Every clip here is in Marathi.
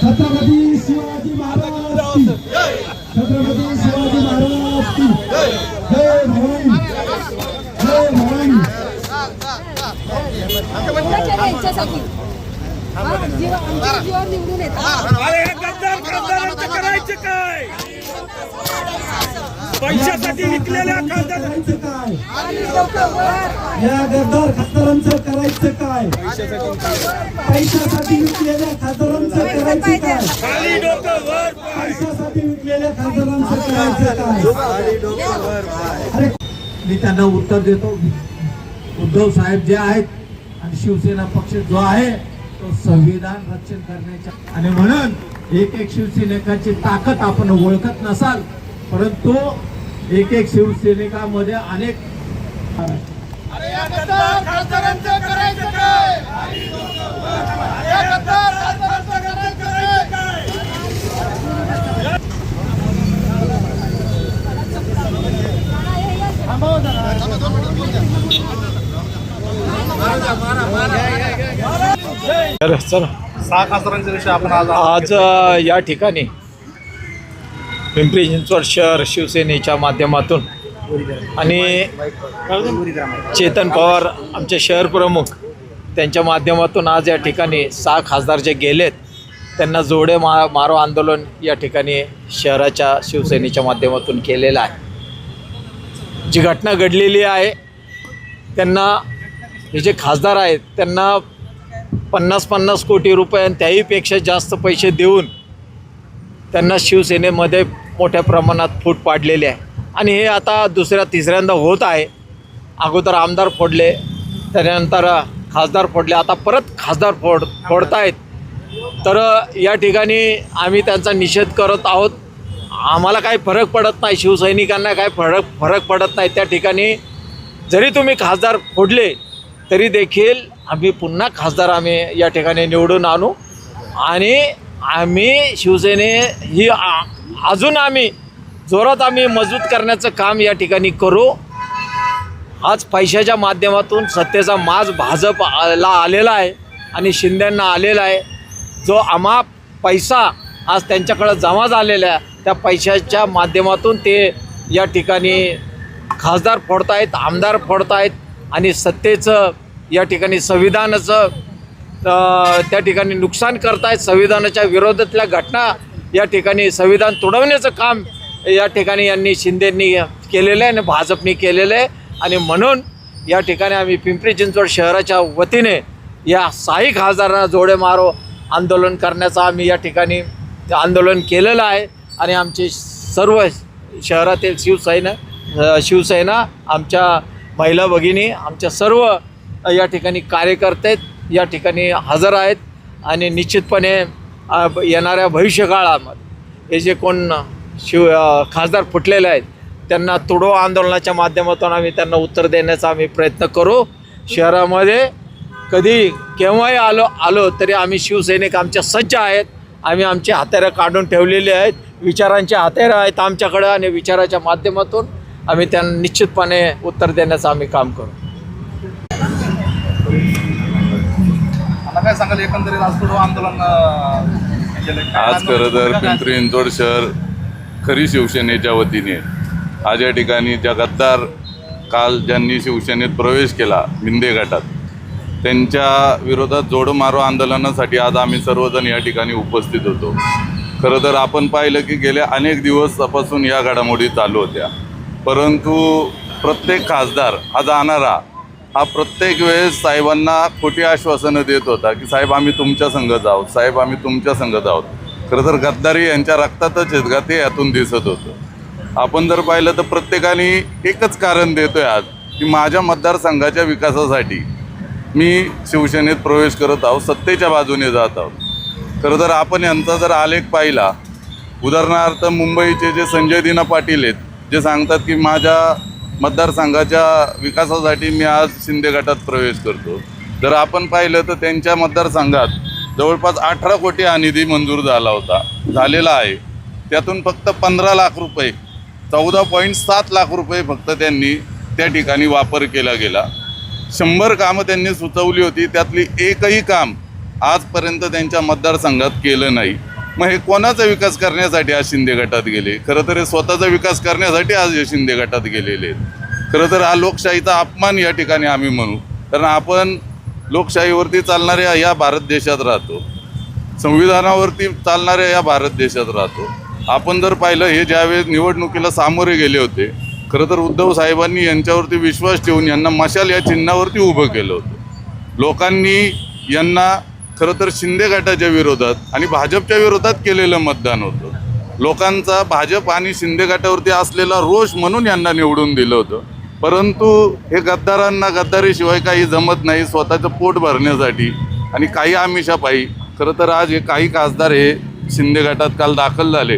छत्रपती शिवाजी महाराज की, छत्रपती शिवाजी महाराज की जय भवानी, जय भवानी। पैशासाठी विकलेल्या खासदारांचं काय, या गद्दार खासदारांचं करायचं काय, पैशासाठी विकलेल्या खासदारांचं करायचं काय, पैशासाठी विकलेल्या खासदारांचं करायचं काय। अरे मी त्यांना उत्तर देतो, उद्धव साहेब जे आहेत आणि शिवसेना पक्ष जो आहे तो संविधान रक्षण करण्याच्या, आणि म्हणून एक एक शिवसैनिकाची ताकद आपण ओळखत नसाल, परंतु एक एक शिवसैनिकामध्ये अनेक चला 6 खासदारांच्या विषयी आपण आज या ठिकाणी पिंपरी चिंचवड शहर शिवसेनेच्या माध्यमातून आणि चेतन पवार आमचे शहर प्रमुख त्यांच्या माध्यमातून आज या ठिकाणी 6 खासदार जे गेलेत त्यांना जोडे मारो आंदोलन या ठिकाणी शहराच्या शिवसेनेच्या माध्यमातून केलेलं आहे। जी घटना घडलेली आहे त्यांना, हे जे खासदार आहेत त्यांना 50-50 कोटी रुपये आणि त्याहीपेक्षा जास्त पैसे देऊन त्यांना शिवसेनेमध्ये मोठ्या प्रमाणात फूट पाडलेली आहे आणि हे आता दुसऱ्या तिसऱ्यांदा होत आहे। अगोदर आमदार फोडले, त्यानंतर खासदार फोडले, आता परत खासदार फोडतायत। तर या ठिकाणी आम्ही त्यांचा निषेध करत आहोत। आम्हाला काही फरक पडत नाही, शिवसैनिकांना काही फरक पडत नाही। त्या ठिकाणी जरी तुम्ही खासदार फोडले तरी देखील आम्ही पुन्हा खासदार आम्ही या ठिकाणी निवडून आणू आणि आम्ही शिवसेने ही अजून आम्ही जोरात आम्ही मजबूत करण्याचं काम या ठिकाणी करू। आज पैशाच्या माध्यमातून सत्तेचा माज भाजपला आलेला आहे आणि शिंदेंना आलेला आहे। जो आम्हा पैसा आज त्यांच्याकडं जमा झालेला आहे, त्या पैशाच्या माध्यमातून ते या ठिकाणी खासदार फोडतायत, आमदार फोडतायत आणि सत्तेचं या ठिकाणी संविधानाचं त्या ठिकाणी नुकसान करतायत। संविधानाच्या विरोधातल्या घटना या ठिकाणी संविधान तुडवण्याचं काम या ठिकाणी यांनी शिंदेंनी केलेलं आहे आणि भाजपनी केलेलं आहे आणि म्हणून या ठिकाणी आम्ही पिंपरी चिंचवड शहराच्या वतीने या 6 खासदारांना जोडे मारो आंदोलन करण्याचं आम्ही या ठिकाणी आंदोलन केलेलं आहे आणि आमचे सर्व शहरातील शिवसेना आमच्या महिला भगिनी, आमच्या सर्व या ठिकाणी कार्यकर्ते या ठिकाणी हजर आहेत आणि निश्चितपणे येणाऱ्या भविष्यकाळामध्ये हे जे कोण खासदार फुटलेले आहेत त्यांना तुडो आंदोलनाच्या माध्यमातून आम्ही त्यांना उत्तर देण्याचा आम्ही प्रयत्न करू। शहरामध्ये कधी केव्हाही आलो तरी आम्ही शिवसैनिक आमच्या सज्ज आहेत। आम्ही आमचे हत्यारं काढून ठेवलेले आहेत, विचारांचे हत्यारं आहेत आमच्याकडं आणि विचाराच्या माध्यमातून आम्ही त्यांना निश्चितपणे उत्तर देण्याचं आम्ही काम करू। काय सांगाल एकंदरीत आज तुडो आंदोलन आज खरं तर पिंपरी चिंचवड शहर खरी शिवसेनेच्या वतीने आज या ठिकाणी ज्या गद्दार काल ज्यांनी शिवसेनेत प्रवेश केला मिंदे गटात त्यांच्या विरोधात जोडो मारो आंदोलनासाठी आज आम्ही सर्वजण या ठिकाणी उपस्थित होतो। खरं तर आपण पाहिलं की गेल्या अनेक दिवसापासून या घडामोडी चालू होत्या, परंतु प्रत्येक खासदार हा जाणारा हा प्रत्येक वेळेस साहेबांना खोटी आश्वासनं देत होता की साहेब आम्ही तुमच्या संगत आहोत, साहेब आम्ही तुमच्या संगत आहोत। खरं तर गद्दारी यांच्या रक्तातच आहेत का ते यातून दिसत होतं। आपण जर पाहिलं तर प्रत्येकाने एकच कारण देतोय आज की माझ्या मतदारसंघाच्या विकासासाठी मी शिवसेनेत प्रवेश करत आहोत, सत्तेच्या बाजूने जात आहोत। खरं तर आपण यांचा जर आलेख पाहिला, उदाहरणार्थ मुंबईचे जे संजय दिना पाटील आहेत जे सांगतात की माझ्या मतदारसंघाच्या विकासासाठी मी आज शिंदे गटात प्रवेश करतो, जर आपण पाहिलं तर त्यांच्या मतदारसंघात जवळपास 18 कोटी हा निधी मंजूर झालेला आहे. त्यातून फक्त 15 लाख रुपये 14.7 लाख रुपये फक्त त्यांनी त्या ठिकाणी वापर केला गेला. 100 कामं त्यांनी सुचवली होती, त्यातली एकही काम आजपर्यंत त्यांच्या मतदारसंघात केलं नाही. मग हे कोणाचा विकास करण्यासाठी आज शिंदे गटात गेले? खरं तर हे स्वतःचा विकास करण्यासाठी आज हे शिंदे गटात गेलेले आहेत. खरं तर हा लोकशाहीचा अपमान या ठिकाणी आम्ही म्हणू, कारण आपण लोकशाहीवरती चालणाऱ्या या भारत देशात राहतो, संविधानावरती चालणाऱ्या या भारत देशात राहतो. आपण जर पाहिलं, हे ज्यावेळेस निवडणुकीला सामोरे गेले होते, खरं तर उद्धव साहेबांनी यांच्यावरती विश्वास ठेवून यांना मशाल या चिन्हावरती उभं केलं होतं. लोकांनी यांना खरं तर शिंदे गटाच्या विरोधात आणि भाजपच्या विरोधात केलेलं मतदान होतं. लोकांचा भाजप आणि शिंदे गटावरती असलेला रोष म्हणून यांना निवडून दिलं होतं. परंतु हे गद्दारांना गद्दारीशिवाय काही जमत नाही, स्वतःचं पोट भरण्यासाठी आणि काही आमिषापायी. खरं तर आज हे काही खासदार हे शिंदे गटात काल दाखल झाले.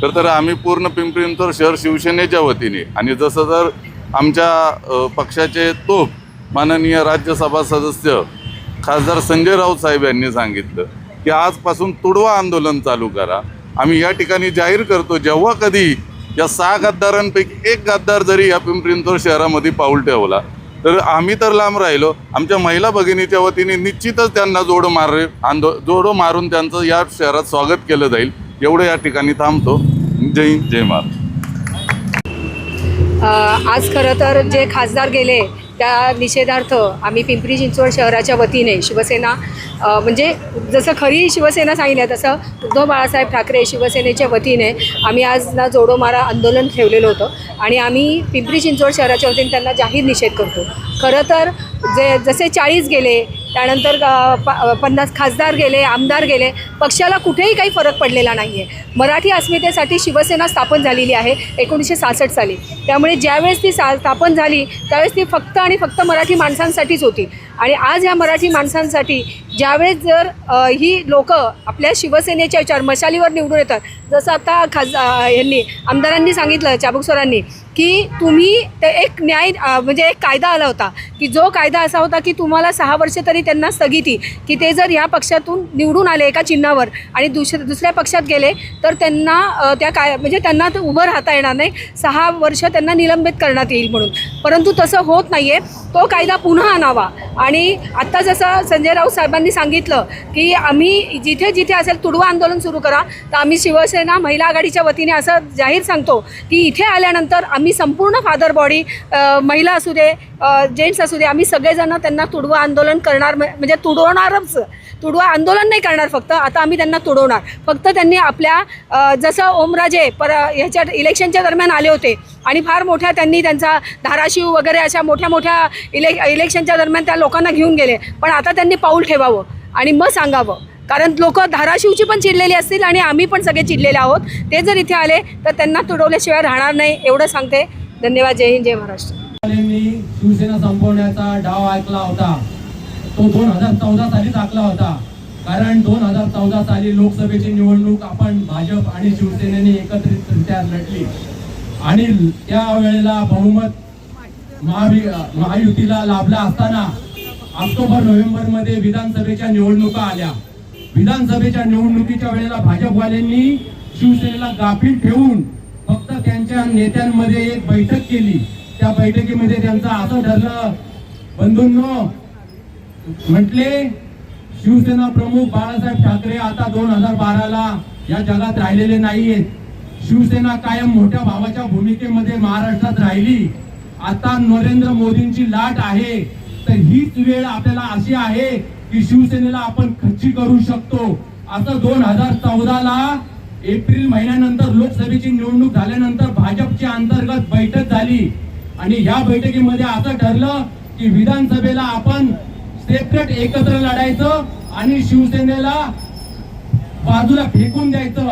खरं तर आम्ही पूर्ण पिंपरी चिंचवड शहर शिवसेनेच्या वतीने आणि जसं तर आमच्या पक्षाचे तोप माननीय राज्यसभा सदस्य खासदार संजय राऊत साहेब यांनी सांगितलं की आजपासून तुडवा आंदोलन चालू करा. आम्ही या ठिकाणी जाहीर करतो, जेव्हा कधी या 6 गद्दारांपैकी एक गद्दार जरी या पिंपरी चिंचवड शहरामध्ये पाऊल ठेवला तर आम्ही तर लांब राहिलो, आमच्या महिला भगिनीच्या वतीने निश्चितच त्यांना जोडो मारून त्यांचं या शहरात स्वागत केलं जाईल. एवढं या ठिकाणी थांबतो. जय हिंद, जय महाराष्ट्र. आज खरं तर जे खासदार गेले त्या निषेधार्थ आम्ही पिंपरी चिंचवड शहराच्या वतीने शिवसेना म्हणजे जसं खरी शिवसेना सांगितलं तसं उद्धव बाळासाहेब ठाकरे शिवसेनेच्या वतीने आम्ही आज ना जोडो मारा आंदोलन ठेवलेलं होतं आणि आम्ही पिंपरी चिंचवड शहराच्या वतीने त्यांना जाहीर निषेध करतो. खरं तर जसे 40 गेले, त्यानंतर 50 खासदार गेले, आमदार गेले, पक्षाला कुठेही काही फरक पडलेला नाही आहे. मराठी अस्मितेसाठी शिवसेना स्थापन झालेली आहे 1966 साली. त्यामुळे ज्यावेळेस ती स्थापन झाली त्यावेळेस ती फक्त आणि फक्त मराठी माणसांसाठीच होती. आणि आज ह्या मराठी माणसांसाठी ज्यावेळेस जर ही लोक आपल्या शिवसेनेच्या विचार मशालीवर निवडून येतात, जसं आता यांनी आमदारांनी सांगितलं चाबुक सरांनी की तुम्ही ते एक न्याय म्हणजे एक कायदा आला होता की जो कायदा असा होता की तुम्हाला 6 वर्ष तरी त्यांना स्थगिती, की ते जर ह्या पक्षातून निवडून आले एका चिन्हावर आणि दुसऱ्या पक्षात गेले तर त्यांना म्हणजे त्यांना ते उभं राहता येणार नाही, 6 वर्ष त्यांना निलंबित करण्यात येईल म्हणून. परंतु तसं होत नाही आहे. तो कायदा पुन्हा आणावा. आणि आत्ता जसं संजय राऊत साहेबांनी सांगितलं की आम्ही जिथे जिथे असेल तुडवा आंदोलन सुरू करा, तर आम्ही शिवसेना महिला आघाडीच्या वतीने असं जाहीर सांगतो की इथे आल्यानंतर आम्ही संपूर्ण फादर बॉडी, महिला असू दे, जेंट्स असू दे, आम्ही सगळेजण त्यांना तुडवा आंदोलन करणार. म्हणजे तुडवणारच, तुडवा आंदोलन नाही करणार फक्त, आता आम्ही त्यांना तुडवणार. फक्त त्यांनी आपल्या जसं ओमराजे ह्याच्या इलेक्शनच्या दरम्यान आले होते आणि फार मोठ्या त्यांनी त्यांचा धाराशिव वगैरे अशा मोठ्या मोठ्या इलेक्शनच्या दरम्यान त्या लोकांना घेऊन गेले. पण आता त्यांनी पाऊल ठेवावं आणि मग सांगावं, कारण लोक धाराशिवची पण चिडलेली असतील आणि आम्ही पण सगळे चिडलेले आहोत. ते जर इथे आले तर त्यांना तुडवल्याशिवाय राहणार नाही. एवढं सांगते. धन्यवाद. जय हिंद, जय महाराष्ट्र. शिवसेना संपवण्याचा डाव आखला होता तो 2014 सालीच आखला होता. कारण 2014 साली लोकसभेची निवडणूक आपण भाजप आणि शिवसेनेने एकत्रितरित्या लढली आणि त्या वेळेला बहुमत महायुतीला लाभला असताना ऑक्टोबर-नोव्हेंबर मध्ये विधानसभेच्या निवडणुका आल्या. विधानसभेच्या निवडणुकीच्या वेळेला भाजपवाल्यांनी शिवसेनेला गाफील ठेवून फक्त त्यांच्या नेत्यांमध्ये एक बैठक केली. त्या बैठकीमध्ये त्यांचं असं ठरलं, बंधूंनो, म्हटले शिवसेना प्रमुख बाळासाहेब ठाकरे आता 2012ला या जगात राहिलेले नाहीयेत. शिवसेना कायम मोठ्या भावाच्या भूमिकेमध्ये महाराष्ट्रात राहिली. आता नरेंद्र मोदींची लाट आहे, तर हीच वेळ आपल्याला अशी आहे की शिवसेनेला आपण खच्ची करू शकतो. असं 2014ला एप्रिल महिन्यानंतर लोकसभेची निवडणूक झाल्यानंतर भाजपची अंतर्गत बैठक झाली आणि या बैठकीमध्ये असं ठरलं की विधानसभेला आपण सेपरेट एकत्र लढायचं आणि शिवसेनेला बाजूला फेकून द्यायचं,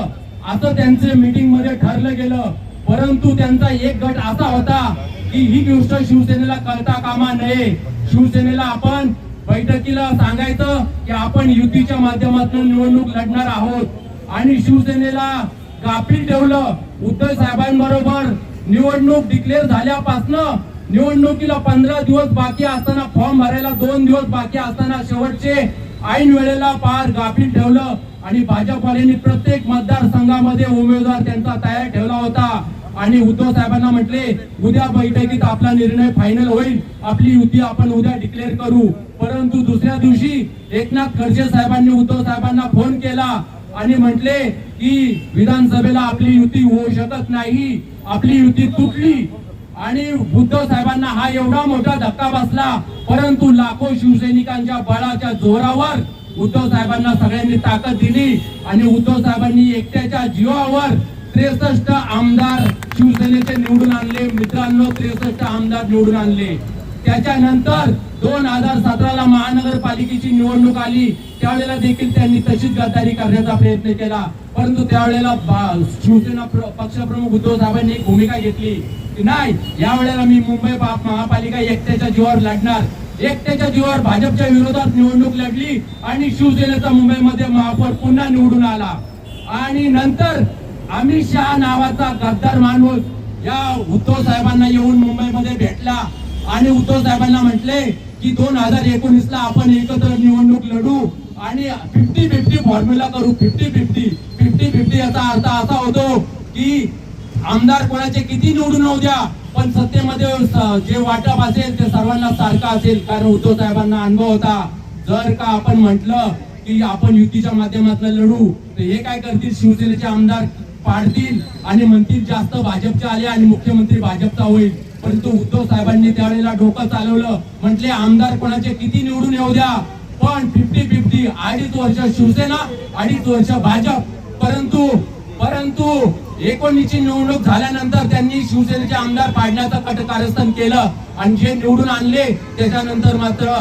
असं त्यांचे मीटिंग मध्ये ठरलं गेलं. परंतु त्यांचा एक गट असा होता की ही गोष्ट शिवसेनेला कळता कामा नये. शिवसेनेला आपण बैठकीला सांगायचं की आपण युतीच्या माध्यमातून निवडणूक लढणार आहोत आणि शिवसेनेला गाफील ठेवलं. उद्धव साहेबांबरोबर निवडणूक डिक्लेअर झाल्यापासून निवडणुकीला 15 दिवस बाकी असताना, फॉर्म भरायला 2 दिवस बाकी असताना शेवटचे ऐन वेळेला पार गाफील ठेवलं आणि भाजपवाल्यांनी प्रत्येक मतदारसंघामध्ये उमेदवार त्यांचा तयार ठेवला होता आणि उद्धव साहेबांना म्हटले उद्या बैठकीत आपला निर्णय फायनल होईल, आपली युती आपण उद्या डिक्लेअर करू. परंतु दुसऱ्या दिवशी एकनाथ खडसे साहेबांनी उद्धव साहेबांना फोन केला आणि म्हटले की विधानसभेला आपली युती होऊ शकत नाही, आपली युती तुटली. आणि उद्धव साहेबांना हा एवढा मोठा धक्का बसला. परंतु लाखो शिवसैनिकांच्या बळाच्या जोरावर उद्धव साहेबांना सगळ्यांनी ताकद दिली आणि उद्धव साहेबांनी एकट्याच्या जीवावर 63 आमदार शिवसेनेचे निवडून आणले. मित्रांनो, 63 आमदार निवडून आणले. त्याच्यानंतर 2017ला महानगरपालिकेची निवडणूक आली, त्यावेळेला देखील त्यांनी तशीच गद्दारी करण्याचा प्रयत्न केला. परंतु त्यावेळेला शिवसेना पक्षप्रमुख उद्धव साहेबांनी एक भूमिका घेतली की नाही, यावेळेला मी मुंबई महापालिका एकट्याच्या जीवावर लढणार. एकट्याच्या जीवावर भाजपच्या विरोधात निवडणूक लढली आणि शिवसेनेचा मुंबईमध्ये महापौर पुन्हा निवडून आला. आणि नंतर अमित शहा नावाचा गद्दार माणूस या उद्धव साहेबांना येऊन मुंबईमध्ये भेटला आणि उद्धव साहेबांना म्हटले की 2019ला आपण एकत्र निवडणूक लढू आणि 50-50 फॉर्म्युला करू. 50-50 याचा अर्थ असा होतो की आमदार कोणाचे किती निवडून येऊ द्या, पण सत्तेमध्ये जे वाटप असेल ते सर्वांना सारखं असेल. कारण उद्धव साहेबांना अनुभव होता, जर का आपण म्हटलं की आपण युतीच्या माध्यमातून लढू तर हे काय करतील, शिवसेनेचे आमदार पाडतील आणि म्हणतील जास्त भाजपचे आले आणि मुख्यमंत्री भाजपचा होईल. परंतु उद्धव साहेबांनी त्यावेळेला डोकं चालवलं, म्हटले आमदार कोणाचे किती निवडून येऊ द्या, पण 50-50, 2.5 वर्ष शिवसेना 2.5 वर्ष भाजप. परंतु 19ची निवडणूक झाल्यानंतर त्यांनी शिवसेनेचे आमदार पाडण्याचं कटकारस्थान केलं आणि जे निवडून आणले त्याच्यानंतर मात्र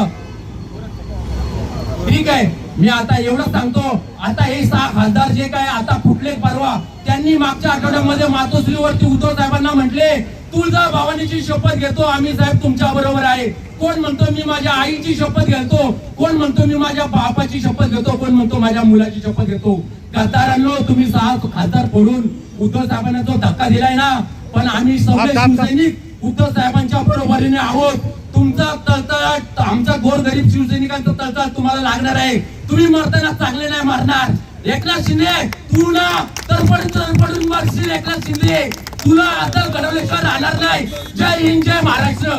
ठीक आहे. मी आता एवढं सांगतो, आता हे 6 खासदार जे काय आता फुटले परवा, त्यांनी मागच्या आठवड्यामध्ये मातोश्रीवरती उद्धव साहेबांना म्हटले तुळजा भवानीची शपथ घेतो आम्ही साहेब तुमच्या बरोबर आहे. कोण म्हणतो मी माझ्या आईची शपथ घेतो, कोण म्हणतो मी माझ्या बापाची शपथ घेतो, कोण म्हणतो माझ्या मुलाची शपथ घेतो. गद्दारांनो, तुम्ही 6 खासदार फोडून उद्धव साहेबांना जो धक्का दिलाय ना, पण आम्ही सगळे शिवसैनिक उद्धव साहेबांच्या बरोबरीने आहोत. तुमचा तळतळ, आमचा गोरगरीब शिवसैनिकांचा तळतळ तुम्हाला लागणार आहे. तुम्ही मरताना चांगले नाही मारणार. एकनाथ शिंदे, तू ना तरपडून मरशील. एकनाथ शिंदे, तुला आता घडवल्याशिवाय राहणार नाही. जय हिंद, जय महाराष्ट्र.